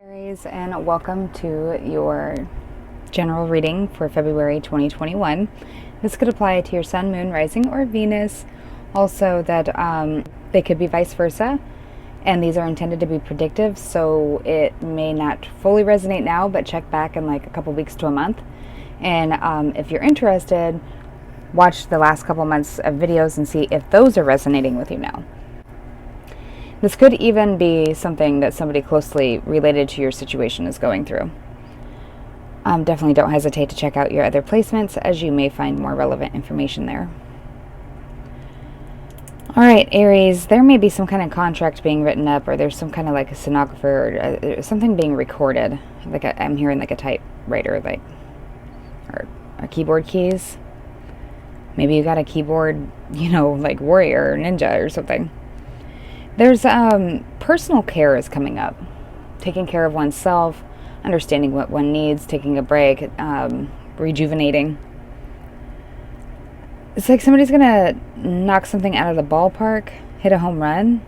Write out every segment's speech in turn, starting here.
Aries, and welcome to your general reading for February 2021. This could apply to your Sun, Moon, Rising, or Venus. Also that they could be vice versa, and these are intended to be predictive, so it may not fully resonate now, but check back in like a couple weeks to a month. And if you're interested, watch the last couple months of videos and see if those are resonating with you now. This could even be something that somebody closely related to your situation is going through. Definitely don't hesitate to check out your other placements, as you may find more relevant information there. Alright, Aries, there may be some kind of contract being written up, or there's some kind of like a stenographer, or something being recorded. Like I'm hearing like a typewriter, like, or keyboard keys. Maybe you got a keyboard, like warrior or ninja or something. There's personal care is coming up. Taking care of oneself, understanding what one needs, taking a break, rejuvenating. It's like somebody's gonna knock something out of the ballpark, hit a home run.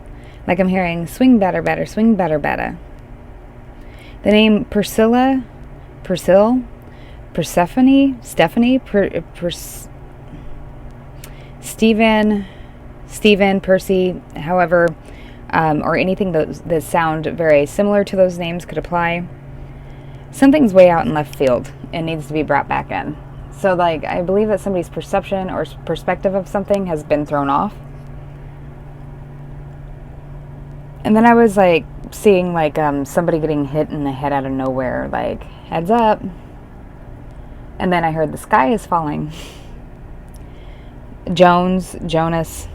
Like I'm hearing swing batter, batter, swing batter, batter. The name Persephone, Stephanie, Stephen, Percy, however, or anything that sound very similar to those names could apply. Something's way out in left field and needs to be brought back in. So, like, I believe that somebody's perception or perspective of something has been thrown off. And then I was, like, seeing, like, somebody getting hit in the head out of nowhere, like, heads up. And then I heard the sky is falling. Jonas.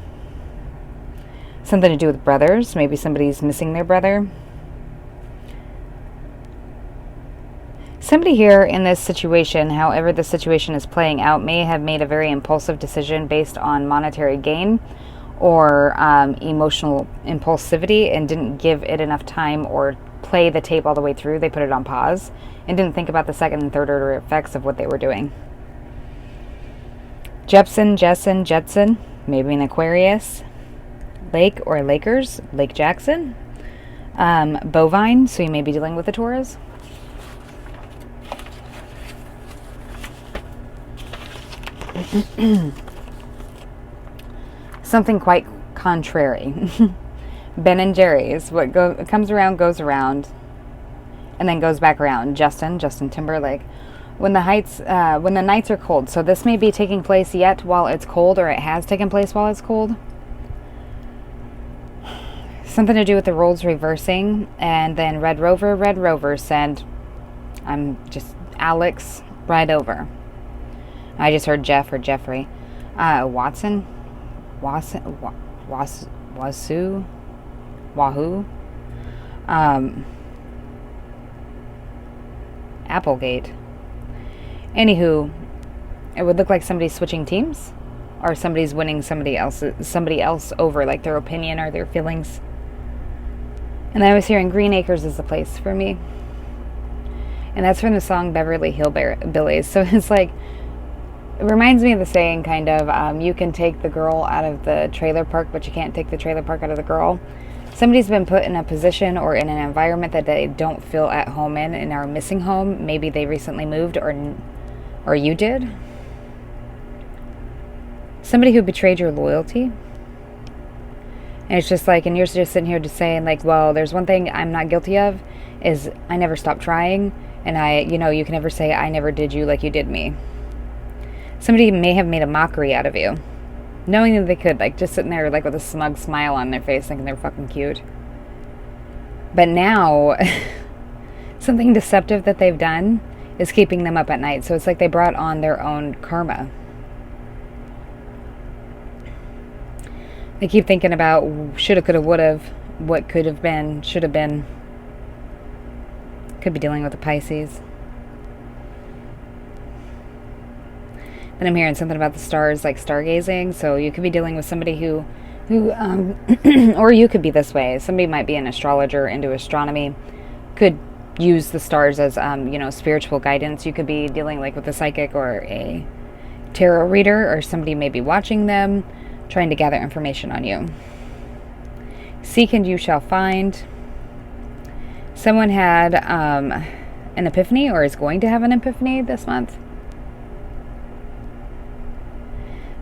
Something to do with brothers. Maybe somebody's missing their brother. Somebody here in this situation, however the situation is playing out, may have made a very impulsive decision based on monetary gain or emotional impulsivity, and didn't give it enough time or play the tape all the way through. They put it on pause and didn't think about the second and third order effects of what they were doing. Jetson, maybe an Aquarius. Lake or Lakers, Lake Jackson. Bovine, so you may be dealing with the Taurus. Something quite contrary. Ben and Jerry's, what comes around goes around, and then goes back around. Justin Timberlake. When the nights are cold, so this may be taking place yet while it's cold, or it has taken place while it's cold. Something to do with the roles reversing, and then Red Rover said, "I'm just Alex, right over." I just heard Jeff or Jeffrey. Wahoo. Applegate. Anywho, it would look like somebody's switching teams, or somebody's winning somebody else over, like their opinion or their feelings. And I was hearing Green Acres is the place for me. And that's from the song Beverly Hillbillies. So it's like, it reminds me of the saying, kind of, you can take the girl out of the trailer park, but you can't take the trailer park out of the girl. Somebody's been put in a position or in an environment that they don't feel at home in and are missing home. Maybe they recently moved, or you did. Somebody who betrayed your loyalty. And it's just like, and you're just sitting here just saying, like, well, there's one thing I'm not guilty of, is I never stopped trying. And you can never say I never did you like you did me. Somebody may have made a mockery out of you, knowing that they could, like, just sitting there, like, with a smug smile on their face, thinking they're fucking cute. But now, something deceptive that they've done is keeping them up at night. So it's like they brought on their own karma. They keep thinking about shoulda, coulda, woulda, what could have been, should have been. Could be dealing with a Pisces. Then I'm hearing something about the stars, like stargazing. So you could be dealing with somebody who or you could be this way. Somebody might be an astrologer into astronomy. Could use the stars as, spiritual guidance. You could be dealing like with a psychic or a tarot reader, or somebody may be watching them, trying to gather information on you. Seek and you shall find. Someone had an epiphany or is going to have an epiphany this month.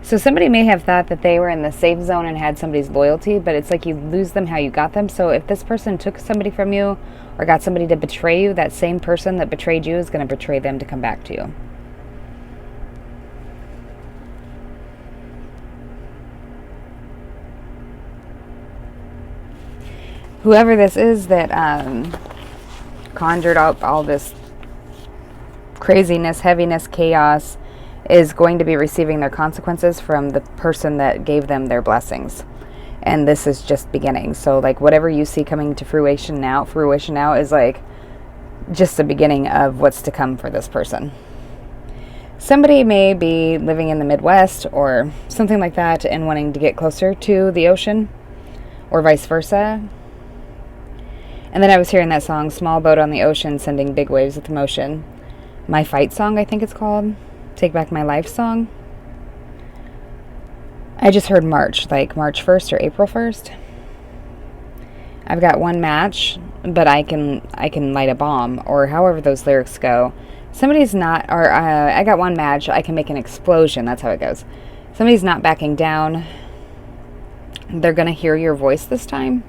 So somebody may have thought that they were in the safe zone and had somebody's loyalty, but it's like you lose them how you got them. So if this person took somebody from you or got somebody to betray you, that same person that betrayed you is going to betray them to come back to you. Whoever this is that conjured up all this craziness, heaviness, chaos, is going to be receiving their consequences from the person that gave them their blessings. And this is just beginning. So like whatever you see coming to fruition now is like just the beginning of what's to come for this person. Somebody may be living in the Midwest or something like that and wanting to get closer to the ocean or vice versa. And then I was hearing that song, Small Boat on the Ocean, Sending Big Waves with Emotion. My Fight Song, I think it's called. Take Back My Life song. I just heard March, like March 1st or April 1st. I've got one match, but I can light a bomb, or however those lyrics go. Somebody's not, or I got one match, I can make an explosion. That's how it goes. Somebody's not backing down. They're going to hear your voice this time.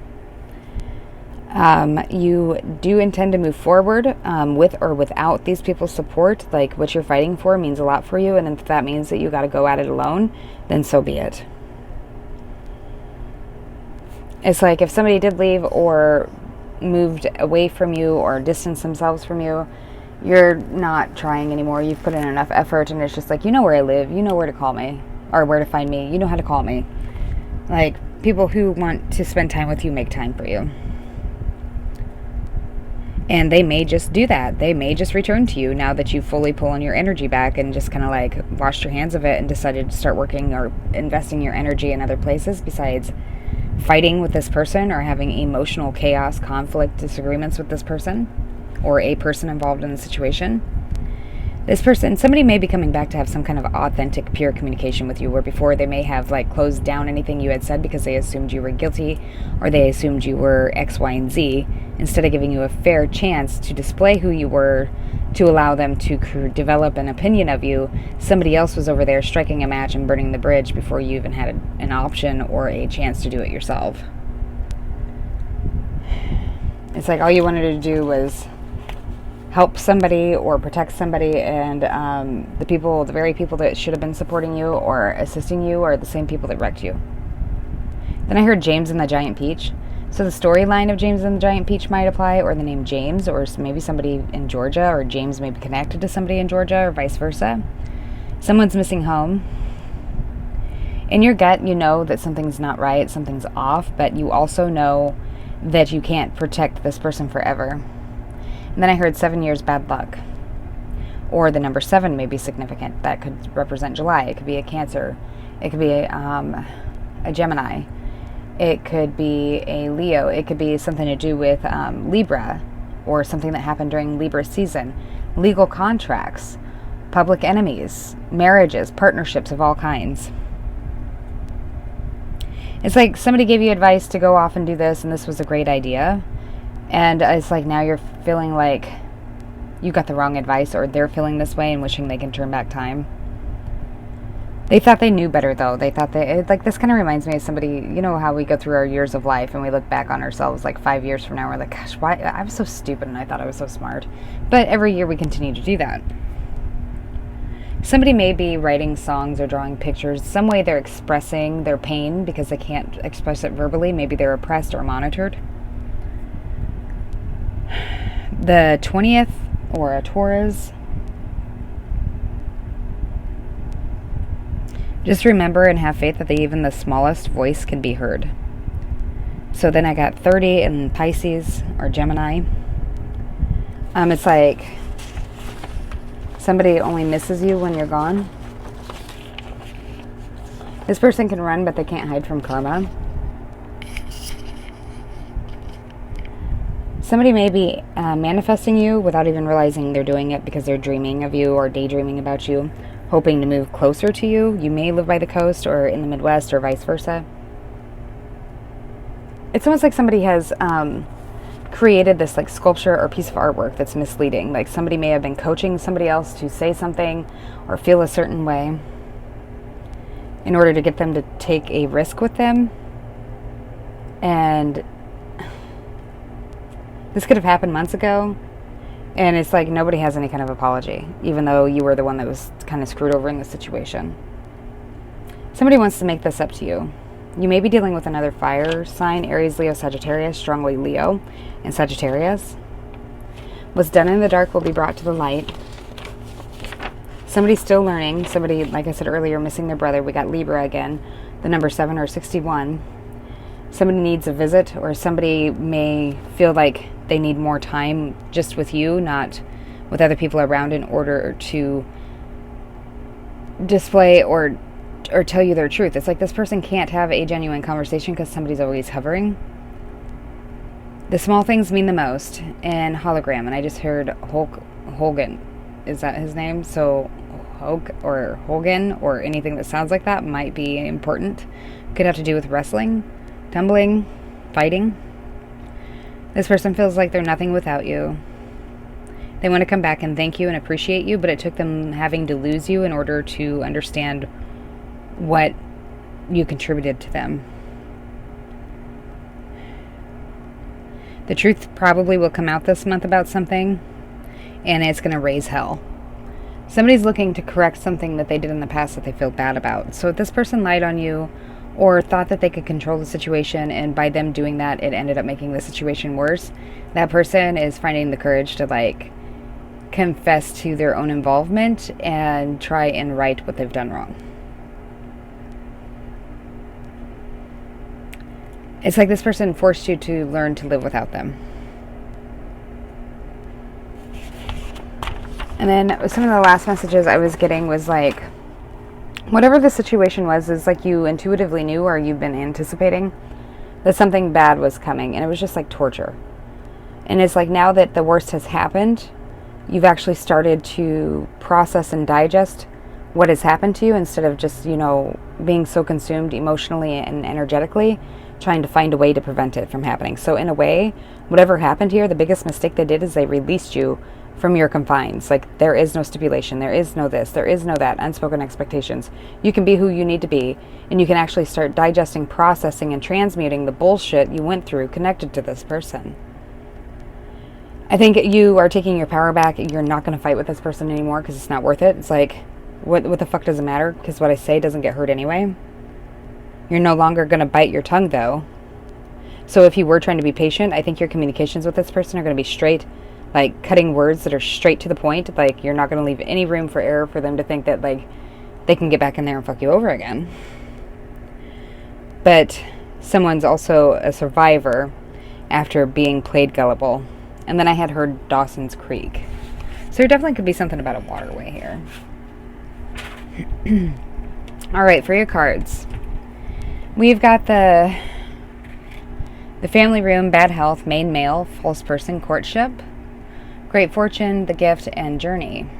You do intend to move forward with or without these people's support. Like what you're fighting for means a lot for you, and if that means that you got to go at it alone, then so be it. It's like if somebody did leave or moved away from you or distanced themselves from you, you're not trying anymore. You've put in enough effort, and it's just like, you know where I live, you know where to call me or where to find me, you know how to call me. Like people who want to spend time with you make time for you. And they may just do that. They may just return to you now that you've fully pulled your energy back and just kind of like washed your hands of it and decided to start working or investing your energy in other places besides fighting with this person or having emotional chaos, conflict, disagreements with this person or a person involved in the situation. This person, somebody may be coming back to have some kind of authentic, pure communication with you, where before they may have like closed down anything you had said because they assumed you were guilty or they assumed you were X, Y, and Z, instead of giving you a fair chance to display who you were, to allow them to develop an opinion of you. Somebody else was over there striking a match and burning the bridge before you even had an option or a chance to do it yourself. It's like all you wanted to do was help somebody or protect somebody, and the very people that should have been supporting you or assisting you are the same people that wrecked you. Then I heard James and the Giant Peach. So the storyline of James and the Giant Peach might apply, or the name James, or maybe somebody in Georgia, or James may be connected to somebody in Georgia, or vice versa. Someone's missing home. In your gut, you know that something's not right, something's off, but you also know that you can't protect this person forever. And then I heard 7 years bad luck. Or the number 7 may be significant. That could represent July. It could be a Cancer. It could be a Gemini. It could be a Leo. It could be something to do with Libra, or something that happened during Libra season. Legal contracts, public enemies, marriages, partnerships of all kinds. It's like somebody gave you advice to go off and do this, and this was a great idea. And it's like now you're feeling like you got the wrong advice, or they're feeling this way and wishing they can turn back time. They thought they knew better, though. They thought like, this kind of reminds me of somebody, you know how we go through our years of life and we look back on ourselves like 5 years from now. We're like, gosh, why? I was so stupid and I thought I was so smart. But every year we continue to do that. Somebody may be writing songs or drawing pictures. Some way they're expressing their pain because they can't express it verbally. Maybe they're oppressed or monitored. The 20th, or a Taurus. Just remember and have faith that even the smallest voice can be heard. So then I got 30 in Pisces or Gemini. It's like somebody only misses you when you're gone. This person can run, but they can't hide from karma. Somebody may be manifesting you without even realizing they're doing it, because they're dreaming of you or daydreaming about you, hoping to move closer to you. You may live by the coast or in the Midwest or vice versa. It's almost like somebody has created this like sculpture or piece of artwork that's misleading. Like somebody may have been coaching somebody else to say something or feel a certain way in order to get them to take a risk with them. And this could have happened months ago, and it's like nobody has any kind of apology, even though you were the one that was kind of screwed over in the situation. Somebody wants to make this up to you. You may be dealing with another fire sign, Aries, Leo, Sagittarius, strongly Leo and Sagittarius. What's done in the dark will be brought to the light. Somebody's still learning. Somebody, like I said earlier, missing their brother. We got Libra again, the number 7 or 61. Somebody needs a visit, or somebody may feel like they need more time just with you, not with other people around, in order to display or tell you their truth. It's like this person can't have a genuine conversation because somebody's always hovering. The small things mean the most. And hologram, and I just heard Hogan. Is that his name? So Hogan or anything that sounds like that might be important. Could have to do with wrestling, tumbling, fighting. This person feels like they're nothing without you. They want to come back and thank you and appreciate you, but it took them having to lose you in order to understand what you contributed to them. The truth probably will come out this month about something, and it's going to raise hell. Somebody's looking to correct something that they did in the past that they feel bad about. So if this person lied on you or thought that they could control the situation, and by them doing that, it ended up making the situation worse, that person is finding the courage to like confess to their own involvement and try and right what they've done wrong. It's like this person forced you to learn to live without them. And then some of the last messages I was getting was like, whatever the situation was, is like you intuitively knew, or you've been anticipating that something bad was coming, and it was just like torture. And it's like now that the worst has happened, you've actually started to process and digest what has happened to you, instead of just, you know, being so consumed emotionally and energetically trying to find a way to prevent it from happening. So in a way, whatever happened here, the biggest mistake they did is they released you from your confines. Like, there is no stipulation, there is no this, there is no that, unspoken expectations. You can be who you need to be, and you can actually start digesting, processing, and transmuting the bullshit you went through connected to this person. I think you are taking your power back. You're not going to fight with this person anymore because it's not worth it. It's like, what the fuck does it matter? Because what I say doesn't get heard anyway. You're no longer going to bite your tongue, though. So if you were trying to be patient, I think your communications with this person are going to be straight, like cutting words that are straight to the point. Like, you're not going to leave any room for error for them to think that like they can get back in there and fuck you over again. But someone's also a survivor after being played gullible. And then I had heard Dawson's Creek. So there definitely could be something about a waterway here. All right, for your cards. We've got the family room, bad health, main male, false person, courtship, great fortune, the gift, and journey.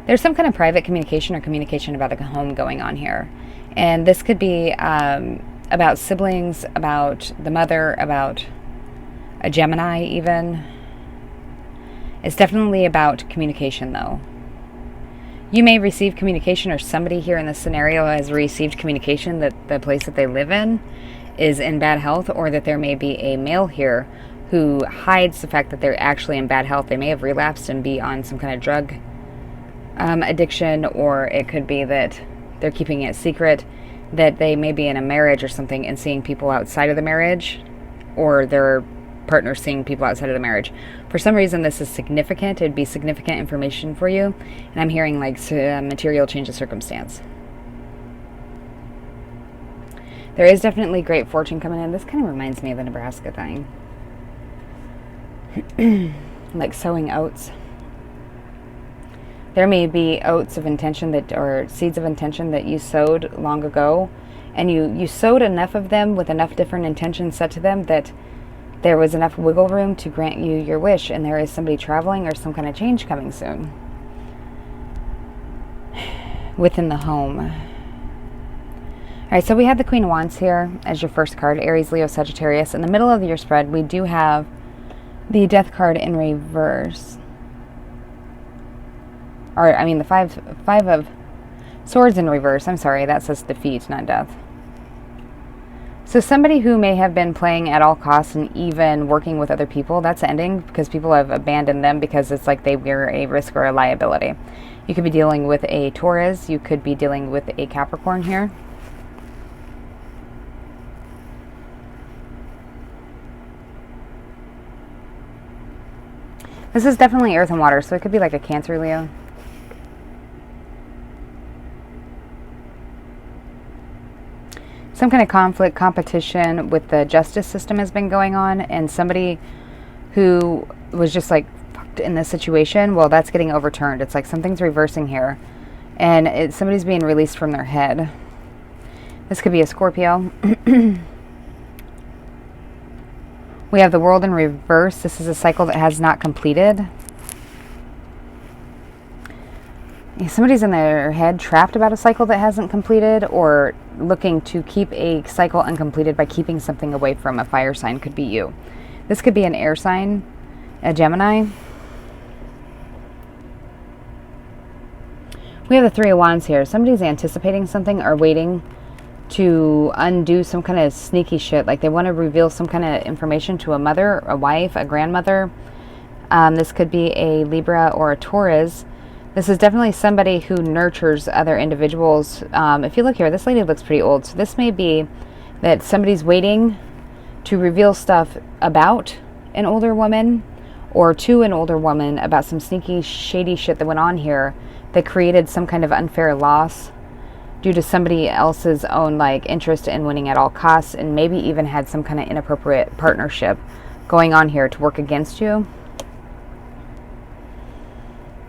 There's some kind of private communication or communication about a home going on here. And this could be about siblings, about the mother, about a Gemini even. It's definitely about communication, though. You may receive communication, or somebody here in this scenario has received communication that the place that they live in is in bad health, or that there may be a male here who hides the fact that they're actually in bad health. They may have relapsed and be on some kind of drug addiction, or it could be that they're keeping it secret, that they may be in a marriage or something and seeing people outside of the marriage, or their partner seeing people outside of the marriage. For some reason, this is significant. It'd be significant information for you. And I'm hearing like material change of circumstance. There is definitely great fortune coming in. This kind of reminds me of the Nebraska thing. Like sowing oats. There may be oats of intention that, or seeds of intention that you sowed long ago. And you sowed enough of them with enough different intentions set to them that there was enough wiggle room to grant you your wish, and there is somebody traveling or some kind of change coming soon within the home. All right, so we have the Queen of Wands here as your first card, Aries, Leo, Sagittarius. In the middle of your spread, we do have the Death card in reverse. Or, I mean, the five of Swords in reverse. I'm sorry, that says defeat, not death. So somebody who may have been playing at all costs and even working with other people, that's ending because people have abandoned them because it's like they were a risk or a liability. You could be dealing with a Taurus. You could be dealing with a Capricorn here. This is definitely earth and water, so it could be like a Cancer, Leo. Some kind of conflict, competition with the justice system has been going on, and somebody who was just like fucked in this situation, well, that's getting overturned. It's like something's reversing here, and somebody's being released from their head. This could be a Scorpio. We have the World in reverse. This is a cycle that has not completed. Somebody's in their head trapped about a cycle that hasn't completed, or looking to keep a cycle uncompleted by keeping something away from a fire sign. Could be you. This could be an air sign, a Gemini. We have the Three of Wands here. Somebody's anticipating something or waiting to undo some kind of sneaky shit. Like they want to reveal some kind of information to a mother, a wife, a grandmother. This could be a Libra or a Taurus. This is definitely somebody who nurtures other individuals. If you look here, this lady looks pretty old. So this may be that somebody's waiting to reveal stuff about an older woman or to an older woman about some sneaky, shady shit that went on here that created some kind of unfair loss due to somebody else's own like interest in winning at all costs, and maybe even had some kind of inappropriate partnership going on here to work against you.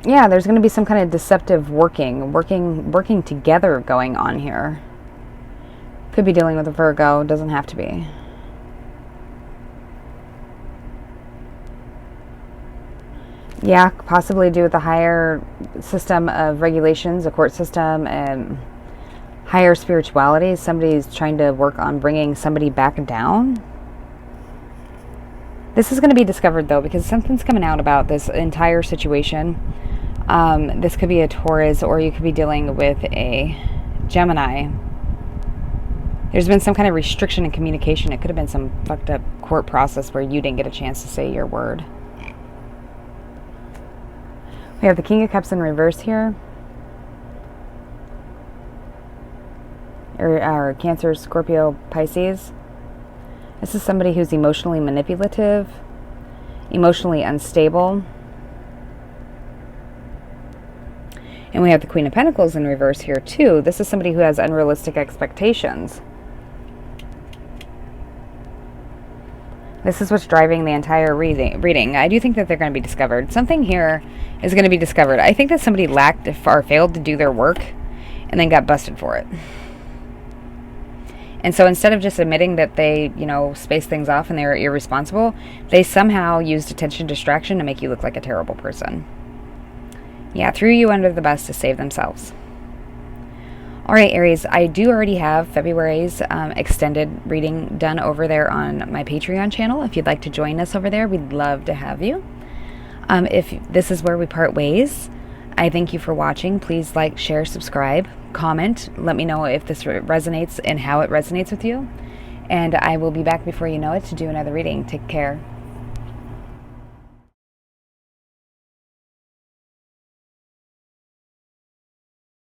Yeah, there's going to be some kind of deceptive working together going on here. Could be dealing with a Virgo, doesn't have to be. Yeah, possibly do with the higher system of regulations, a court system, and higher spirituality. Somebody's trying to work on bringing somebody back down. This is going to be discovered, though, because something's coming out about this entire situation. This could be a Taurus, or you could be dealing with a Gemini. There's been some kind of restriction in communication. It could have been some fucked up court process where you didn't get a chance to say your word. We have the King of Cups in reverse here. Or Cancer, Scorpio, Pisces. This is somebody who's emotionally manipulative, emotionally unstable. And we have the Queen of Pentacles in reverse here too. This is somebody who has unrealistic expectations. This is what's driving the entire reading. I do think that they're going to be discovered. Something here is going to be discovered. I think that somebody lacked or failed to do their work and then got busted for it. And so instead of just admitting that they, spaced things off and they were irresponsible, they somehow used attention distraction to make you look like a terrible person. Yeah, threw you under the bus to save themselves. All right, Aries, I do already have February's extended reading done over there on my Patreon channel. If you'd like to join us over there, we'd love to have you. If this is where we part ways, I thank you for watching. Please like, share, subscribe, comment. Let me know if this resonates and how it resonates with you. And I will be back before you know it to do another reading. Take care.